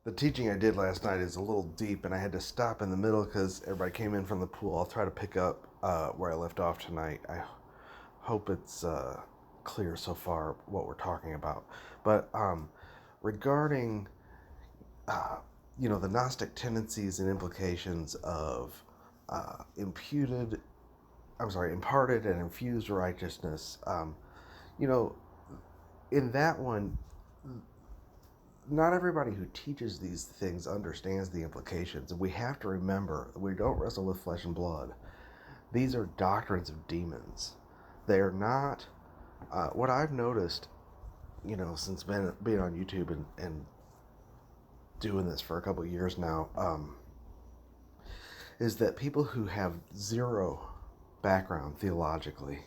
The teaching I did last night is a little deep, and I had to stop in the middle because everybody came in from the pool. I'll try to pick up where I left off tonight. I hope it's clear so far what we're talking about. But regarding, the Gnostic tendencies and implications of imparted and infused righteousness, in that one, not everybody who teaches these things understands the implications. And we have to remember that we don't wrestle with flesh and blood. These are doctrines of demons. They are not, what I've noticed, since being on YouTube and doing this for a couple of years now, is that people who have zero background theologically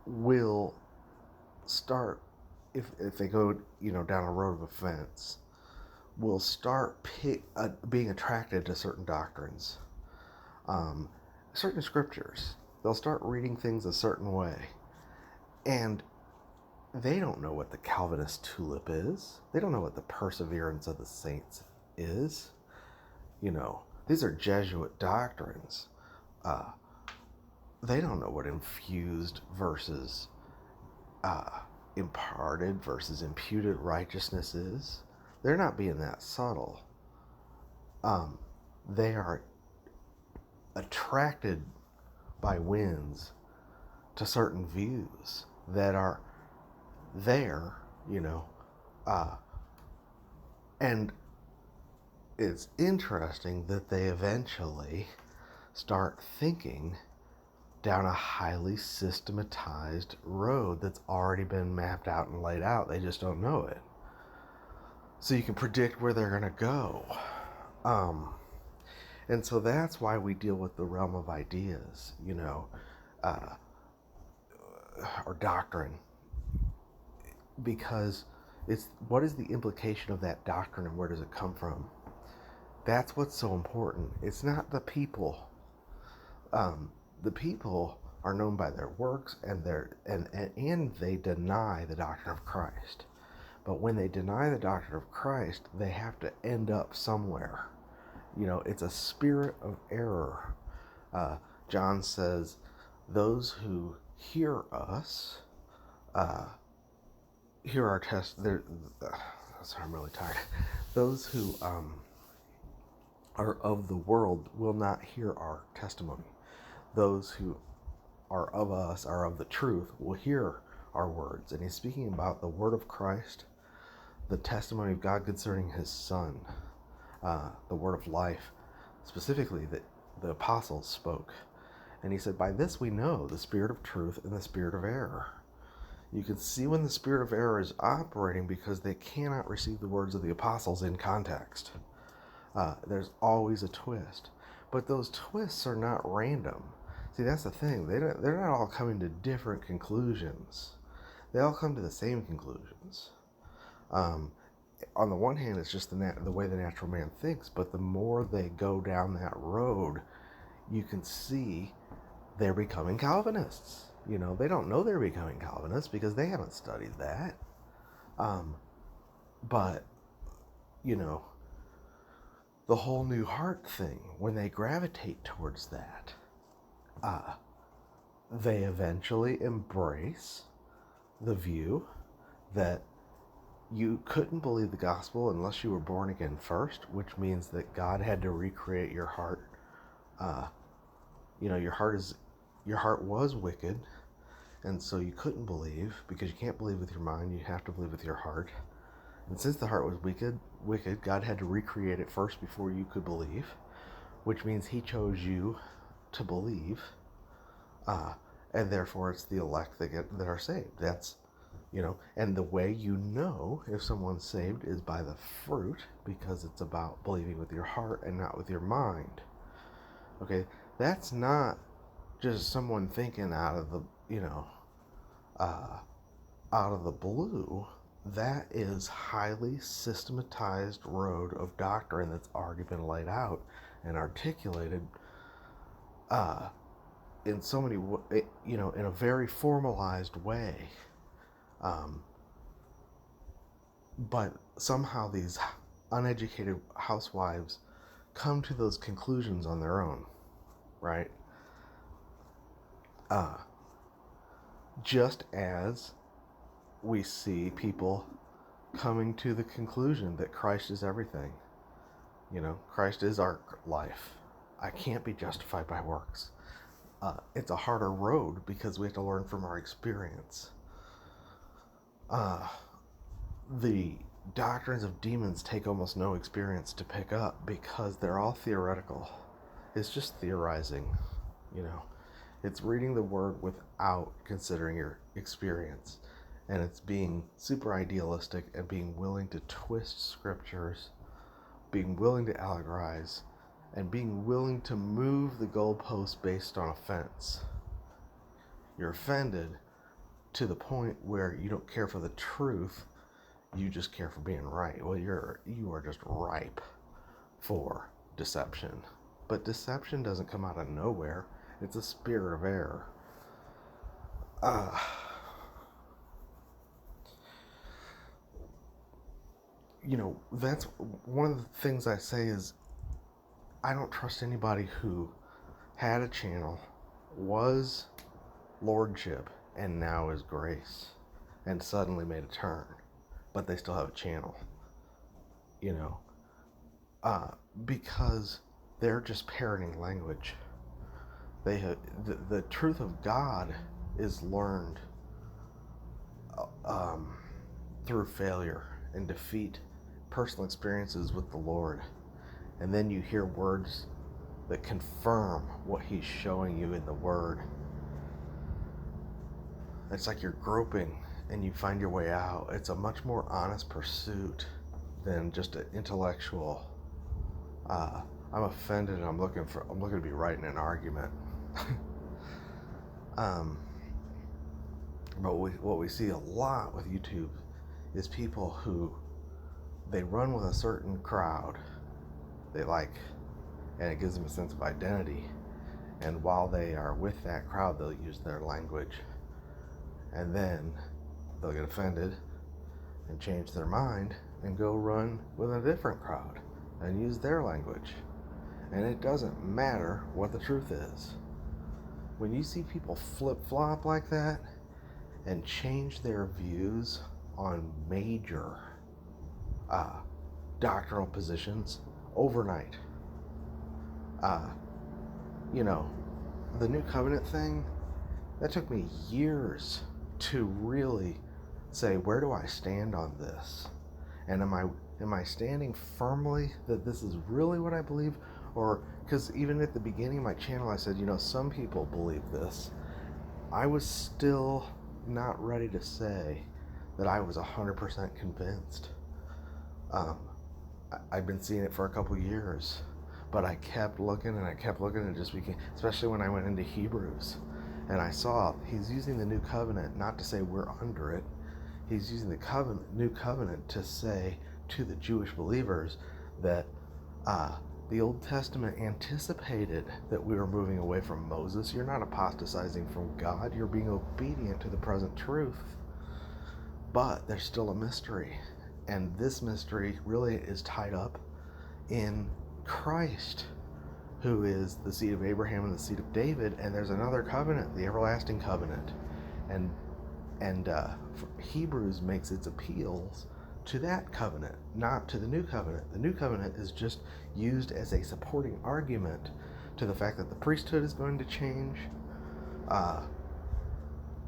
will start, if they go down a road of offense, will start being attracted to certain doctrines, certain scriptures. They'll start reading things a certain way, and they don't know what the Calvinist tulip is. They don't know what the perseverance of the saints is. These are Jesuit doctrines. They don't know what infused versus imparted versus imputed righteousness is. They're not being that subtle. They are attracted by winds to certain views that are there, and it's interesting that they eventually start thinking down a highly systematized road that's already been mapped out and laid out. They just don't know it. So you can predict where they're going to go. And so that's why we deal with the realm of ideas, or doctrine. Because it's what is the implication of that doctrine and where does it come from? That's what's so important. It's not the people. The people are known by their works and they deny the doctrine of Christ. But when they deny the doctrine of Christ, they have to end up somewhere. It's a spirit of error. John says, those who hear us, hear our test. Sorry, I'm really tired. Those who are of the world will not hear our testimony. Those who are of us, are of the truth, will hear our words. And he's speaking about the word of Christ, the testimony of God concerning his Son, the word of life, specifically that the apostles spoke. And he said, by this we know the spirit of truth and the spirit of error. You can see when the spirit of error is operating because they cannot receive the words of the apostles in context. There's always a twist. But those twists are not random. See, that's the thing. They're not all coming to different conclusions. They all come to the same conclusions. On the one hand, it's just the way the natural man thinks, but the more they go down that road, you can see they're becoming Calvinists. They don't know they're becoming Calvinists because they haven't studied that. But, the whole new heart thing, when they gravitate towards that, they eventually embrace the view that you couldn't believe the gospel unless you were born again first, which means that God had to recreate your heart. Your heart was wicked, and so you couldn't believe, because you can't believe with your mind, you have to believe with your heart. And since the heart was wicked, God had to recreate it first before you could believe, which means he chose you to believe, and therefore it's the elect that are saved. That's, and the way if someone's saved is by the fruit, because it's about believing with your heart and not with your mind. Okay, that's not just someone thinking out of the blue. That is highly systematized road of doctrine that's already been laid out and articulated in so many, in a very formalized way. But somehow these uneducated housewives come to those conclusions on their own, right? Just as we see people coming to the conclusion that Christ is everything. Christ is our life. I can't be justified by works. It's a harder road because we have to learn from our experience. The doctrines of demons take almost no experience to pick up because they're all theoretical. It's just theorizing, It's reading the word without considering your experience. And it's being super idealistic and being willing to twist scriptures, being willing to allegorize, and being willing to move the goalposts based on offense. You're offended to the point where you don't care for the truth, you just care for being right. Well, you are just ripe for deception. But deception doesn't come out of nowhere. It's a spirit of error. That's one of the things I say is I don't trust anybody who had a channel, was lordship, and now is grace, and suddenly made a turn, but they still have a channel, because they're just parroting language. They have, the truth of God is learned through failure and defeat, personal experiences with the Lord. And then you hear words that confirm what he's showing you in the word. It's like you're groping and you find your way out. It's a much more honest pursuit than just an intellectual, I'm offended and I'm looking to be right in an argument. But what we see a lot with YouTube is people who they run with a certain crowd they like, and it gives them a sense of identity. And while they are with that crowd, they'll use their language. And then they'll get offended and change their mind and go run with a different crowd and use their language. And it doesn't matter what the truth is. When you see people flip-flop like that and change their views on major doctrinal positions overnight, the New Covenant thing, that took me years to really say, where do I stand on this? And am I standing firmly that this is really what I believe? Or, because even at the beginning of my channel I said, some people believe this. I was still not ready to say that I was 100% convinced. I've been seeing it for a couple years, but I kept looking and it just became, especially when I went into Hebrews and I saw he's using the New Covenant not to say we're under it. He's using the New Covenant to say to the Jewish believers that the Old Testament anticipated that we were moving away from Moses. You're not apostatizing from God. You're being obedient to the present truth. But there's still a mystery. And this mystery really is tied up in Christ, who is the seed of Abraham and the seed of David. And there's another covenant, the everlasting covenant. And Hebrews makes its appeals to that covenant, not to the new covenant. The new covenant is just used as a supporting argument to the fact that the priesthood is going to change.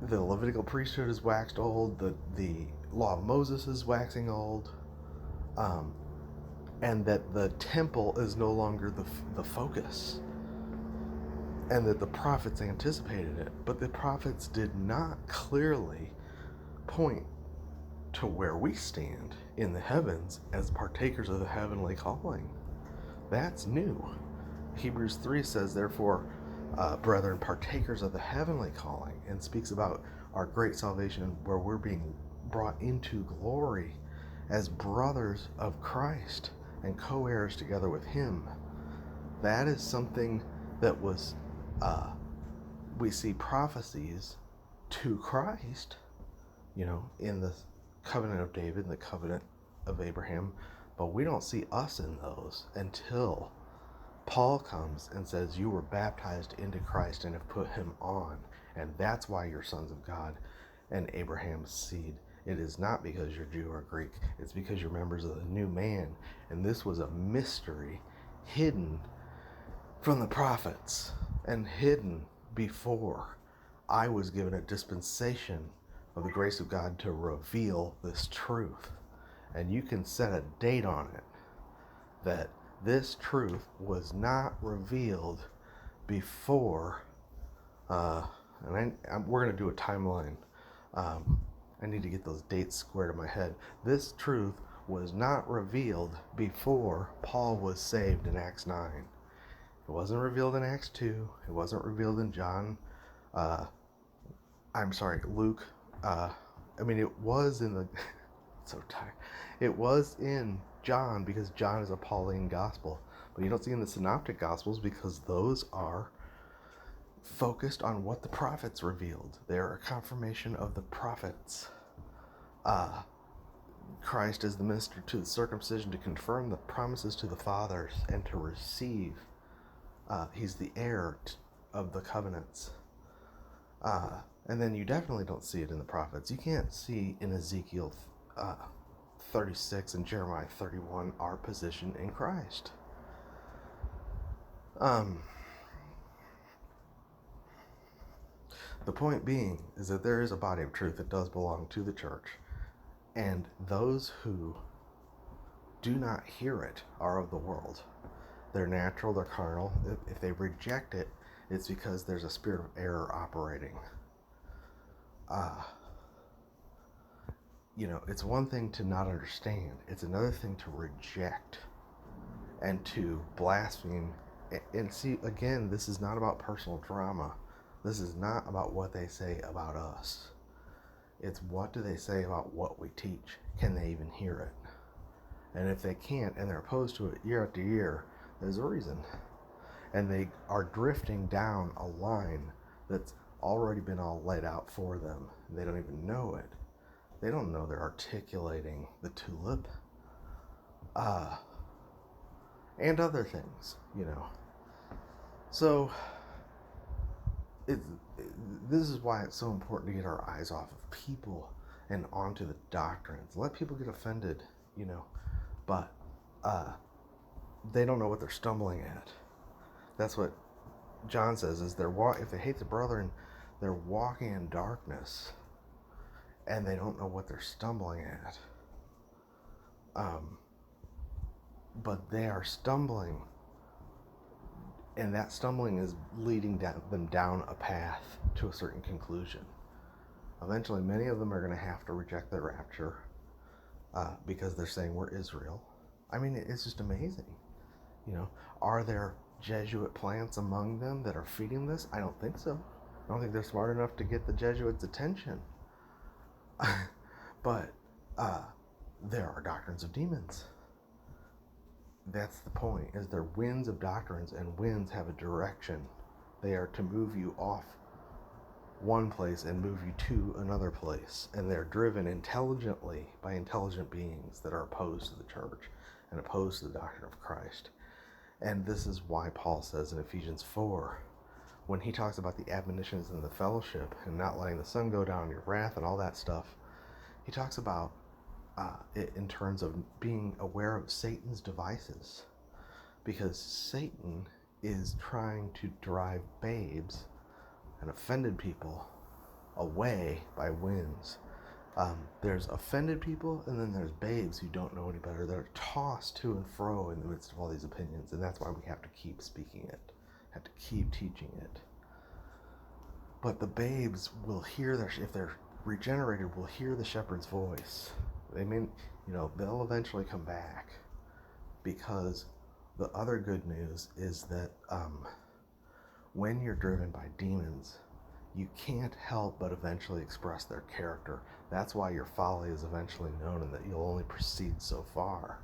The Levitical priesthood is waxed old. The law of Moses is waxing old. And that the temple is no longer the focus. And that the prophets anticipated it. But the prophets did not clearly point to where we stand in the heavens as partakers of the heavenly calling. That's new. Hebrews 3 says, therefore, brethren, partakers of the heavenly calling, and speaks about our great salvation where we're being brought into glory as brothers of Christ and co-heirs together with him. That is something that was, we see prophecies to Christ, in the covenant of David and the covenant of Abraham, but we don't see us in those until Paul comes and says, you were baptized into Christ and have put him on, and that's why you're sons of God and Abraham's seed. It is not because you're Jew or Greek. It's because you're members of the new man. And this was a mystery hidden from the prophets and hidden before I was given a dispensation of the grace of God to reveal this truth. And you can set a date on it that this truth was not revealed before, we're going to do a timeline. I need to get those dates squared in my head. This truth was not revealed before Paul was saved in Acts 9. It wasn't revealed in Acts 2. It wasn't revealed in Luke. It was in the... so tired. It was in John, because John is a Pauline gospel. But you don't see in the synoptic gospels, because those are focused on what the prophets revealed. They're a confirmation of the prophets. Christ is the minister to the circumcision to confirm the promises to the fathers and to receive. He's the heir of the covenants. And then you definitely don't see it in the prophets. You can't see in Ezekiel 36 and Jeremiah 31 our position in Christ. The point being is that there is a body of truth that does belong to the church, and those who do not hear it are of the world. They're natural, they're carnal. If they reject it, it's because there's a spirit of error operating. It's one thing to not understand. It's another thing to reject and to blaspheme. And see, again, this is not about personal drama. This is not about what they say about us. It's what do they say about what we teach? Can they even hear it? And if they can't, and they're opposed to it year after year, there's a reason. And they are drifting down a line that's already been all laid out for them. They don't even know it. They don't know they're articulating the tulip. And other things, So, this is why it's so important to get our eyes off of people and onto the doctrines. Let people get offended, but they don't know what they're stumbling at. That's what John says, is if they hate the brethren, they're walking in darkness, and they don't know what they're stumbling at. But they are stumbling, and that stumbling is leading them down a path to a certain conclusion. Eventually, many of them are going to have to reject the rapture because they're saying we're Israel. It's just amazing. Are there Jesuit plants among them that are feeding this? I don't think so. I don't think they're smart enough to get the Jesuits' attention. But there are doctrines of demons. That's the point, is they're winds of doctrines, and winds have a direction. They are to move you off one place and move you to another place. And they're driven intelligently by intelligent beings that are opposed to the church and opposed to the doctrine of Christ. And this is why Paul says in Ephesians 4, when he talks about the admonitions and the fellowship and not letting the sun go down on your wrath and all that stuff, he talks about it in terms of being aware of Satan's devices, because Satan is trying to drive babes and offended people away by winds. There's offended people, and then there's babes who don't know any better. They're tossed to and fro in the midst of all these opinions, and that's why we have to keep speaking it, have to keep teaching it. But the babes will hear if they're regenerated, will hear the shepherd's voice. They'll eventually come back, because the other good news is that when you're driven by demons, you can't help but eventually express their character. That's why your folly is eventually known, and that you'll only proceed so far.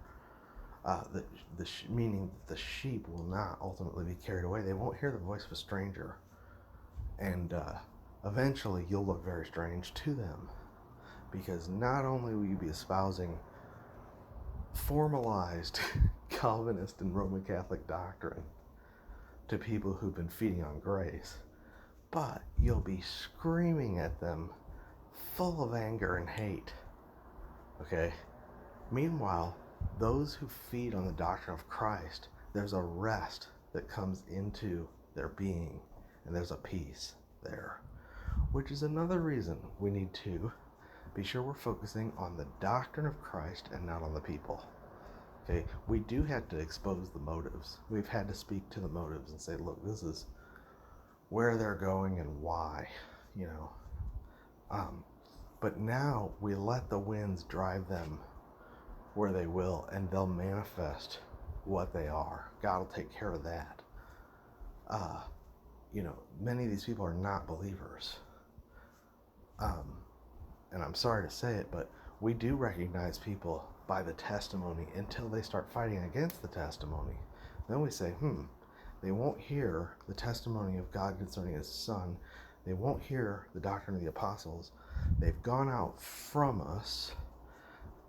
Meaning the sheep will not ultimately be carried away. They won't hear the voice of a stranger. And eventually you'll look very strange to them, because not only will you be espousing formalized Calvinist and Roman Catholic doctrine to people who've been feeding on grace, but you'll be screaming at them full of anger and hate. Okay? Meanwhile, those who feed on the doctrine of Christ, there's a rest that comes into their being, and there's a peace there, which is another reason we need to be sure we're focusing on the doctrine of Christ and not on the people. Okay, we do have to expose the motives. We've had to speak to the motives and say, look, this is where they're going and why, you know. But now we let the winds drive them where they will, and they'll manifest what they are. God will take care of that. You know, many of these people are not believers. And I'm sorry to say it, but we do recognize people by the testimony until they start fighting against the testimony. Then we say, they won't hear the testimony of God concerning his Son. They won't hear the doctrine of the apostles. They've gone out from us.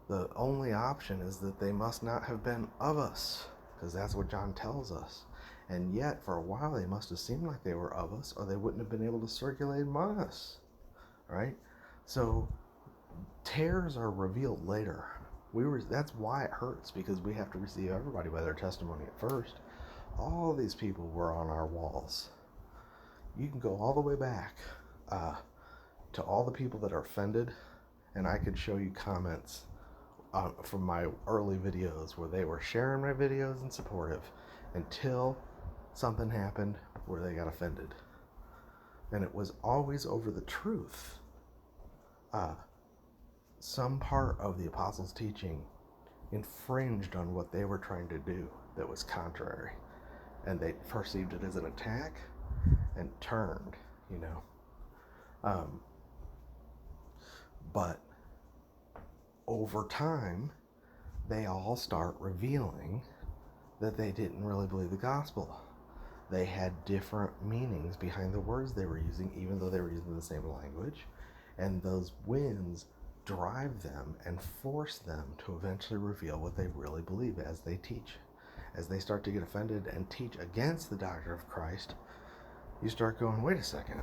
The only option is that they must not have been of us, because that's what John tells us. And yet, for a while, they must have seemed like they were of us, or they wouldn't have been able to circulate among us. Right? So, tares are revealed later. That's why it hurts, because we have to receive everybody by their testimony at first. All these people were on our walls. You can go all the way back to all the people that are offended, and I could show you comments from my early videos where they were sharing my videos and supportive until something happened where they got offended. And it was always over the truth. Some part of the apostles' teaching infringed on what they were trying to do that was contrary. And they perceived it as an attack and turned, you know. But over time, they all start revealing that they didn't really believe the gospel. They had different meanings behind the words they were using, even though they were using the same language. And those winds drive them and force them to eventually reveal what they really believe as they teach. As they start to get offended and teach against the doctrine of Christ, you start going, wait a second.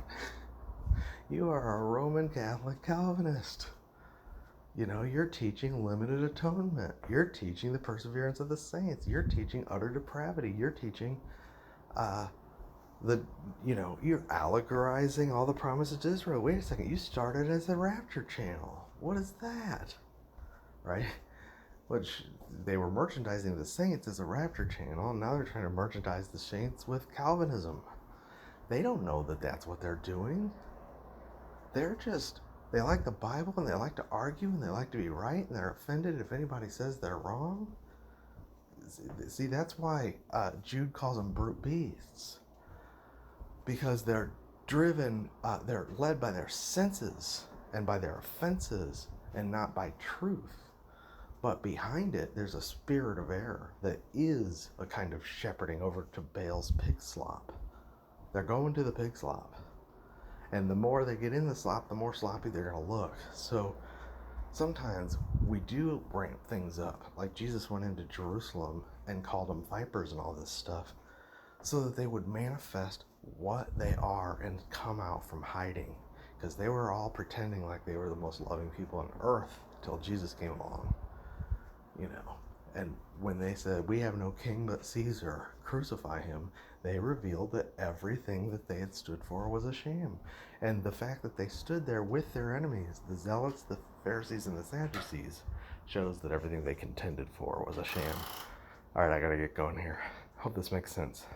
You are a Roman Catholic Calvinist. You know, you're teaching limited atonement. You're teaching the perseverance of the saints. You're teaching utter depravity. You're teaching you're allegorizing all the promises to Israel. Wait a second, you started as a rapture channel. What is that? Right? Which they were merchandising the saints as a rapture channel, and now they're trying to merchandise the saints with Calvinism. They don't know that that's what they're doing. They like the Bible, and they like to argue, and they like to be right, and they're offended if anybody says they're wrong. See, that's why Jude calls them brute beasts. Because they're they're led by their senses and by their offenses and not by truth. But behind it, there's a spirit of error that is a kind of shepherding over to Baal's pig slop. They're going to the pig slop. And the more they get in the slop, the more sloppy they're going to look. So sometimes we do ramp things up. Like Jesus went into Jerusalem and called them vipers and all this stuff, so that they would manifest what they are and come out from hiding. Because they were all pretending like they were the most loving people on earth till Jesus came along. You know, and when they said, we have no king but Caesar, crucify him, they revealed that everything that they had stood for was a sham. And the fact that they stood there with their enemies, the Zealots, the Pharisees, and the Sadducees, shows that everything they contended for was a sham. All right, I gotta get going here. Hope this makes sense.